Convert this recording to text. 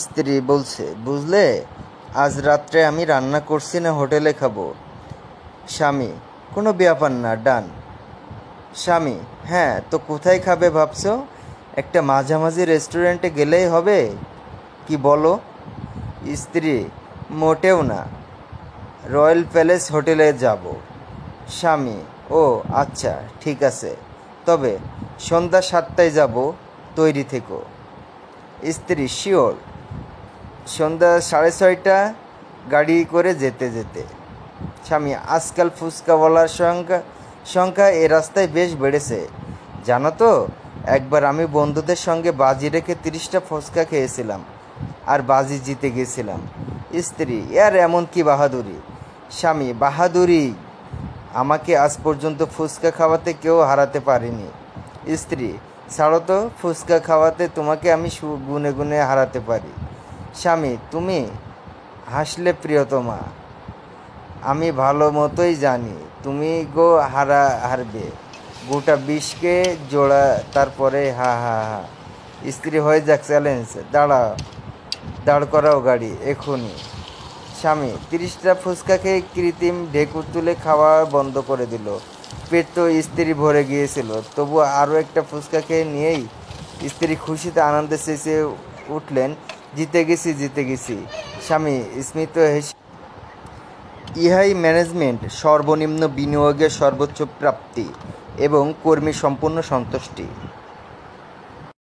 স্ত্রী বলছে, বুঝলে, আজ রাত্রে আমি রান্না করছি না, হোটেলে খাবো। স্বামী, কোনো ব্যাপার না, ডান। স্বামী, হ্যাঁ, তো কোথায় খাবে ভাবছো? একটা মাঝামাঝি রেস্টুরেন্টে গেলেই হবে, কি বলো? স্ত্রী, মোটেও না, রয়্যাল প্যালেস হোটেলে যাব। স্বামী, ও আচ্ছা, ঠিক আছে, তবে সন্ধ্যা 7টায় যাব, তৈরি থেকো। স্ত্রী, শিওর। সন্ধ্যা 6:30 গাড়ি করে যেতে যেতে। স্বামী, আজকাল ফুচকাওয়ালার সংখ্যা এ রাস্তায় বেশ বেড়েছে, জানো তো? একবার আমি বন্ধুদের সঙ্গে বাজি রেখে 30টা ফুচকা খেয়েছিলাম, আর বাজি জিতে গেছিলাম। স্ত্রী, এর এমন কি বাহাদুরি? স্বামী, বাহাদুরি, আমাকে আজ পর্যন্ত ফুচকা খাওয়াতে কেউ হারাতে পারেনি। স্ত্রী, ছাড়ো তো, ফুচকা খাওয়াতে তোমাকে আমি গুনে গুনে হারাতে পারি। স্বামী, তুমি হাসলে প্রিয়তমা, আমি ভালো মতোই জানি তুমি হারবে গোটা 20কে জোড়া, তারপরে হা হা হা। স্ত্রী, হয়ে যাক চ্যালেঞ্জ, দাঁড় করাও গাড়ি এখনই। স্বামী 30টা ফুচকা খেয়ে কৃত্রিম ঢেকুর তুলে খাওয়া বন্ধ করে দিল। পেট তো স্ত্রী ভরে গিয়েছিল, তবু আরও একটা ফুচকা খেয়ে নিয়েই স্ত্রী খুশিতে আনন্দে চেঁচিয়ে উঠলেন, জিতে গেছি, জিতে গেছি। স্বামী স্মিত হেসে, ইহাই ম্যানেজমেন্ট, সর্বনিম্ন বিনিয়োগের সর্বোচ্চ প্রাপ্তি এবং কর্মী সম্পূর্ণ সন্তুষ্টি।